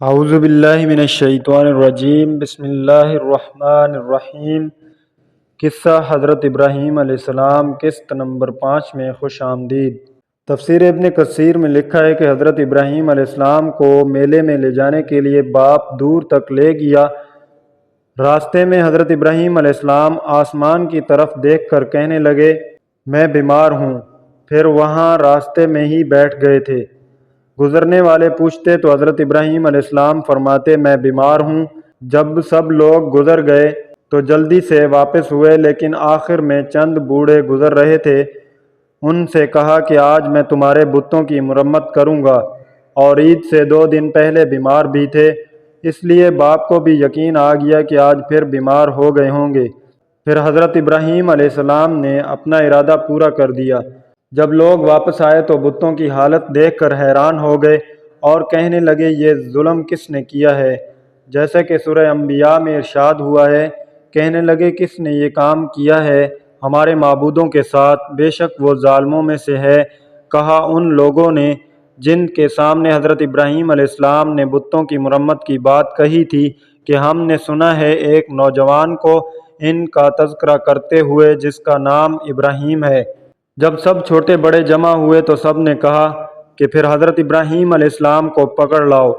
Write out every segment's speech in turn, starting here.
اعوذ باللہ من الشیطان الرجیم، بسم اللہ الرحمن الرحیم۔ قصہ حضرت ابراہیم علیہ السلام، قسط نمبر 5 میں خوش آمدید۔ تفسیر ابن کثیر میں لکھا ہے کہ حضرت ابراہیم علیہ السلام کو میلے میں لے جانے کے لیے باپ دور تک لے گیا۔ راستے میں حضرت ابراہیم علیہ السلام آسمان کی طرف دیکھ کر کہنے لگے، میں بیمار ہوں۔ پھر وہاں راستے میں ہی بیٹھ گئے تھے۔ گزرنے والے پوچھتے تو حضرت ابراہیم علیہ السلام فرماتے، میں بیمار ہوں۔ جب سب لوگ گزر گئے تو جلدی سے واپس ہوئے، لیکن آخر میں چند بوڑھے گزر رہے تھے۔ ان سے کہا کہ آج میں تمہارے بتوں کی مرمت کروں گا، اور عید سے 2 دن پہلے بیمار بھی تھے، اس لیے باپ کو بھی یقین آ گیا کہ آج پھر بیمار ہو گئے ہوں گے۔ پھر حضرت ابراہیم علیہ السلام نے اپنا ارادہ پورا کر دیا۔ جب لوگ واپس آئے تو بتوں کی حالت دیکھ کر حیران ہو گئے اور کہنے لگے، یہ ظلم کس نے کیا ہے؟ جیسا کہ سورہ انبیاء میں ارشاد ہوا ہے، کہنے لگے کس نے یہ کام کیا ہے ہمارے معبودوں کے ساتھ؟ بے شک وہ ظالموں میں سے ہے۔ کہا ان لوگوں نے جن کے سامنے حضرت ابراہیم علیہ السلام نے بتوں کی مرمت کی بات کہی تھی کہ ہم نے سنا ہے ایک نوجوان کو ان کا تذکرہ کرتے ہوئے جس کا نام ابراہیم ہے۔ جب سب چھوٹے بڑے جمع ہوئے تو سب نے کہا کہ پھر حضرت ابراہیم علیہ السلام کو پکڑ لاؤ۔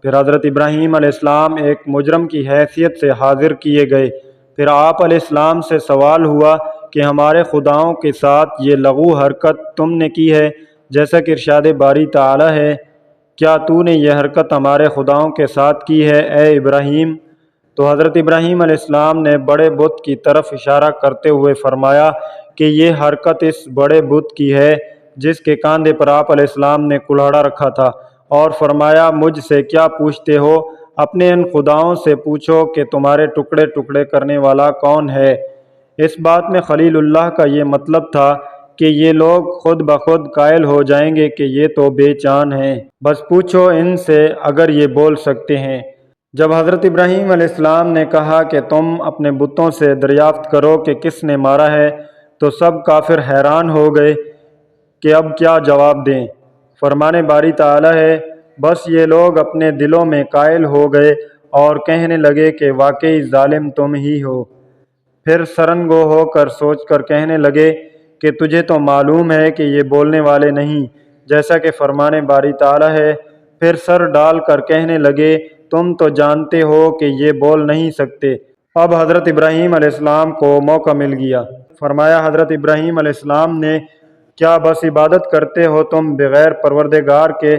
پھر حضرت ابراہیم علیہ السلام ایک مجرم کی حیثیت سے حاضر کیے گئے۔ پھر آپ علیہ السلام سے سوال ہوا کہ ہمارے خداؤں کے ساتھ یہ لغو حرکت تم نے کی ہے، جیسا کہ ارشاد باری تعالی ہے، کیا تو نے یہ حرکت ہمارے خداؤں کے ساتھ کی ہے اے ابراہیم؟ تو حضرت ابراہیم علیہ السلام نے بڑے بت کی طرف اشارہ کرتے ہوئے فرمایا کہ یہ حرکت اس بڑے بت کی ہے جس کے کاندھے پر آپ علیہ السلام نے کلہاڑا رکھا تھا، اور فرمایا مجھ سے کیا پوچھتے ہو؟ اپنے ان خداؤں سے پوچھو کہ تمہارے ٹکڑے ٹکڑے کرنے والا کون ہے۔ اس بات میں خلیل اللہ کا یہ مطلب تھا کہ یہ لوگ خود بخود قائل ہو جائیں گے کہ یہ تو بے جان ہیں، بس پوچھو ان سے اگر یہ بول سکتے ہیں۔ جب حضرت ابراہیم علیہ السلام نے کہا کہ تم اپنے بتوں سے دریافت کرو کہ کس نے مارا ہے، تو سب کافر حیران ہو گئے کہ اب کیا جواب دیں۔ فرمان باری تعالی ہے، بس یہ لوگ اپنے دلوں میں قائل ہو گئے اور کہنے لگے کہ واقعی ظالم تم ہی ہو۔ پھر سرنگو ہو کر سوچ کر کہنے لگے کہ تجھے تو معلوم ہے کہ یہ بولنے والے نہیں، جیسا کہ فرمان باری تعالی ہے۔ پھر سر ڈال کر کہنے لگے تم تو جانتے ہو کہ یہ بول نہیں سکتے۔ اب حضرت ابراہیم علیہ السلام کو موقع مل گیا۔ فرمایا حضرت ابراہیم علیہ السلام نے، کیا بس عبادت کرتے ہو تم بغیر پروردگار کے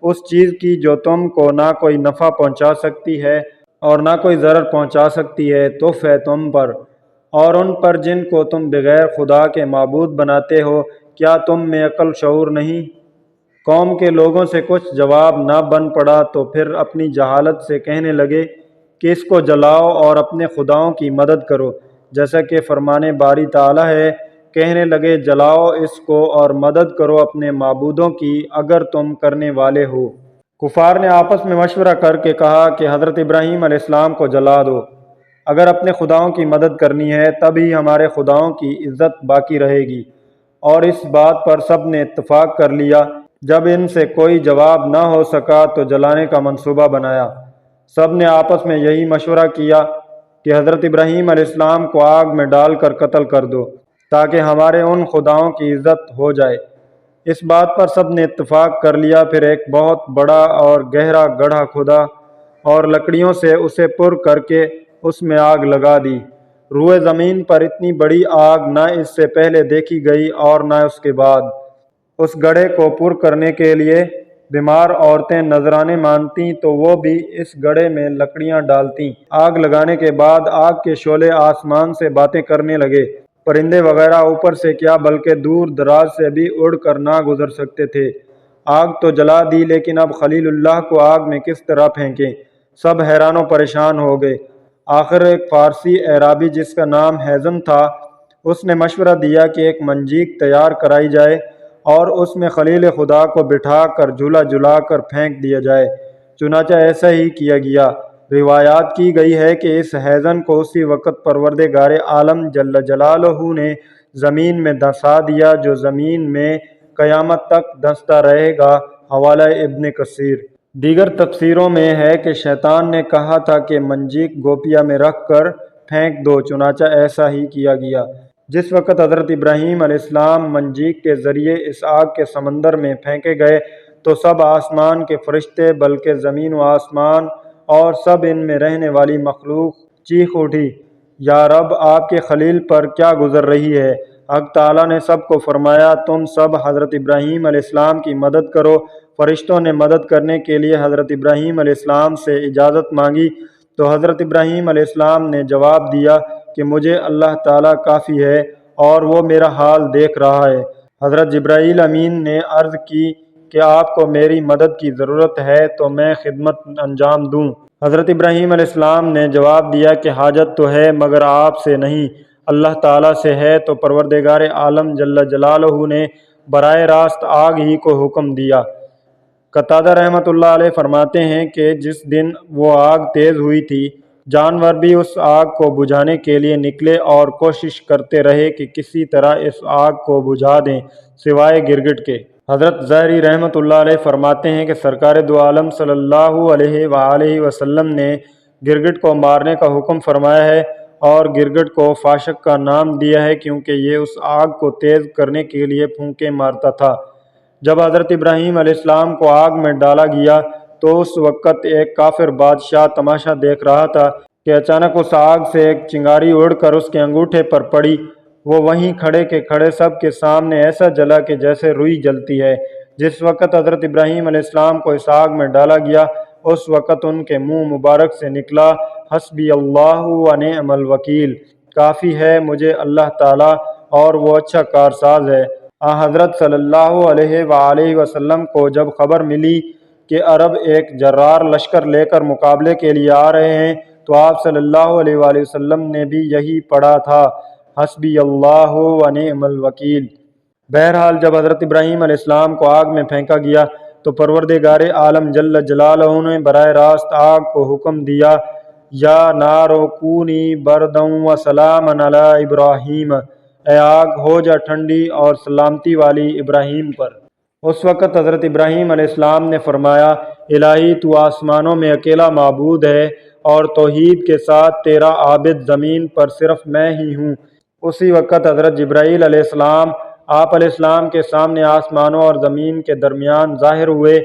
اس چیز کی جو تم کو نہ کوئی نفع پہنچا سکتی ہے اور نہ کوئی ضرر پہنچا سکتی ہے؟ تف ہے تم پر اور ان پر جن کو تم بغیر خدا کے معبود بناتے ہو، کیا تم میں عقل شعور نہیں؟ قوم کے لوگوں سے کچھ جواب نہ بن پڑا تو پھر اپنی جہالت سے کہنے لگے کہ اس کو جلاؤ اور اپنے خداؤں کی مدد کرو، جیسا کہ فرمان باری تعالی ہے، کہنے لگے جلاؤ اس کو اور مدد کرو اپنے معبودوں کی اگر تم کرنے والے ہو۔ کفار نے آپس میں مشورہ کر کے کہا کہ حضرت ابراہیم علیہ السلام کو جلا دو، اگر اپنے خداؤں کی مدد کرنی ہے تب ہی ہمارے خداؤں کی عزت باقی رہے گی۔ اور اس بات پر سب نے اتفاق کر لیا۔ جب ان سے کوئی جواب نہ ہو سکا تو جلانے کا منصوبہ بنایا۔ سب نے آپس میں یہی مشورہ کیا کہ حضرت ابراہیم علیہ السلام کو آگ میں ڈال کر قتل کر دو تاکہ ہمارے ان خداؤں کی عزت ہو جائے۔ اس بات پر سب نے اتفاق کر لیا۔ پھر ایک بہت بڑا اور گہرا گڑھا کھودا اور لکڑیوں سے اسے پر کر کے اس میں آگ لگا دی۔ روئے زمین پر اتنی بڑی آگ نہ اس سے پہلے دیکھی گئی اور نہ اس کے بعد۔ اس گڑھے کو پر کرنے کے لیے بیمار عورتیں نذرانے مانتیں تو وہ بھی اس گڑھے میں لکڑیاں ڈالتیں۔ آگ لگانے کے بعد آگ کے شعلے آسمان سے باتیں کرنے لگے۔ پرندے وغیرہ اوپر سے کیا بلکہ دور دراز سے بھی اڑ کر نہ گزر سکتے تھے۔ آگ تو جلا دی، لیکن اب خلیل اللہ کو آگ میں کس طرح پھینکیں؟ سب حیران و پریشان ہو گئے۔ آخر ایک فارسی اعرابی جس کا نام حیزم تھا، اس نے مشورہ دیا کہ ایک منجیق تیار کرائی جائے اور اس میں خلیل خدا کو بٹھا کر جھولا جھلا کر پھینک دیا جائے۔ چنانچہ ایسا ہی کیا گیا۔ روایات کی گئی ہے کہ اس حیزن کو اسی وقت پروردگار عالم جل جلالہ نے زمین میں دھنسا دیا جو زمین میں قیامت تک دھنستا رہے گا۔ حوالہ ابن کثیر۔ دیگر تفسیروں میں ہے کہ شیطان نے کہا تھا کہ منجیک گوپیا میں رکھ کر پھینک دو، چنانچہ ایسا ہی کیا گیا۔ جس وقت حضرت ابراہیم علیہ السلام منجیک کے ذریعے اس آگ کے سمندر میں پھینکے گئے تو سب آسمان کے فرشتے بلکہ زمین و آسمان اور سب ان میں رہنے والی مخلوق چیخ اٹھی، یا رب، آپ کے خلیل پر کیا گزر رہی ہے؟ حق تعالیٰ نے سب کو فرمایا، تم سب حضرت ابراہیم علیہ السلام کی مدد کرو۔ فرشتوں نے مدد کرنے کے لیے حضرت ابراہیم علیہ السلام سے اجازت مانگی تو حضرت ابراہیم علیہ السلام نے جواب دیا کہ مجھے اللہ تعالیٰ کافی ہے اور وہ میرا حال دیکھ رہا ہے۔ حضرت جبرائیل امین نے عرض کی کہ آپ کو میری مدد کی ضرورت ہے تو میں خدمت انجام دوں۔ حضرت ابراہیم علیہ السلام نے جواب دیا کہ حاجت تو ہے مگر آپ سے نہیں، اللہ تعالیٰ سے ہے۔ تو پروردگار عالم جل جلالہ نے براہ راست آگ ہی کو حکم دیا۔ قتادہ رحمۃ اللہ علیہ فرماتے ہیں کہ جس دن وہ آگ تیز ہوئی تھی، جانور بھی اس آگ کو بجھانے کے لیے نکلے اور کوشش کرتے رہے کہ کسی طرح اس آگ کو بجھا دیں سوائے گرگٹ کے۔ حضرت ظاہری رحمۃ اللہ علیہ فرماتے ہیں کہ سرکار دو عالم صلی اللہ علیہ وآلہ وسلم نے گرگٹ کو مارنے کا حکم فرمایا ہے اور گرگٹ کو فاشق کا نام دیا ہے کیونکہ یہ اس آگ کو تیز کرنے کے لیے پھونکے مارتا تھا۔ جب حضرت ابراہیم علیہ السلام کو آگ میں ڈالا گیا تو اس وقت ایک کافر بادشاہ تماشا دیکھ رہا تھا کہ اچانک اس آگ سے ایک چنگاری اڑ کر اس کے انگوٹھے پر پڑی۔ وہ وہیں کھڑے کے کھڑے سب کے سامنے ایسا جلا کہ جیسے روئی جلتی ہے۔ جس وقت حضرت ابراہیم علیہ السلام کو اس آگ میں ڈالا گیا اس وقت ان کے منہ مبارک سے نکلا، حسبی اللہ و نعم الوکیل، کافی ہے مجھے اللہ تعالیٰ اور وہ اچھا کارساز ہے۔ حضرت صلی اللہ علیہ وآلہ وسلم کو جب خبر ملی کہ عرب ایک جرار لشکر لے کر مقابلے کے لیے آ رہے ہیں تو آپ صلی اللہ علیہ وآلہ وسلم نے بھی یہی پڑھا تھا، حسبی اللہ و نعم الوکیل۔ بہرحال جب حضرت ابراہیم علیہ السلام کو آگ میں پھینکا گیا تو پروردگار عالم جل جلالہ نے براہ راست آگ کو حکم دیا، یا نار کونی بردا و سلاما علی ابراہیم، اے آگ ہو جا ٹھنڈی اور سلامتی والی ابراہیم پر۔ اس وقت حضرت ابراہیم علیہ السلام نے فرمایا، الہی تو آسمانوں میں اکیلا معبود ہے اور توحید کے ساتھ تیرا عابد زمین پر صرف میں ہی ہوں۔ اسی وقت حضرت جبرائیل علیہ السلام آپ علیہ السلام کے سامنے آسمانوں اور زمین کے درمیان ظاہر ہوئے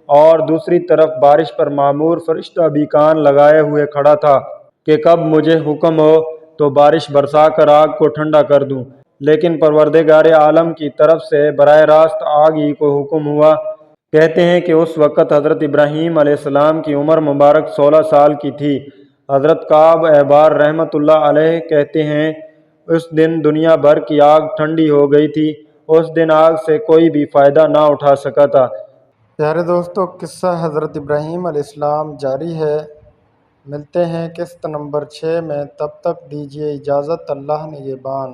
اور دوسری طرف بارش پر معمور فرشتہ بھی کان لگائے ہوئے کھڑا تھا کہ کب مجھے حکم ہو تو بارش برسا کر آگ کو ٹھنڈا کر دوں، لیکن پروردگار عالم کی طرف سے براہ راست آگ ہی کو حکم ہوا۔ کہتے ہیں کہ اس وقت حضرت ابراہیم علیہ السلام کی عمر مبارک 16 سال کی تھی۔ حضرت کعب احبار رحمۃ اللہ علیہ کہتے ہیں، اس دن دنیا بھر کی آگ ٹھنڈی ہو گئی تھی، اس دن آگ سے کوئی بھی فائدہ نہ اٹھا سکا تھا۔ پیارے دوستو، قصہ حضرت ابراہیم علیہ السلام جاری ہے۔ ملتے ہیں قسط نمبر 6 میں، تب تک دیجیے اجازت، اللہ نگہبان۔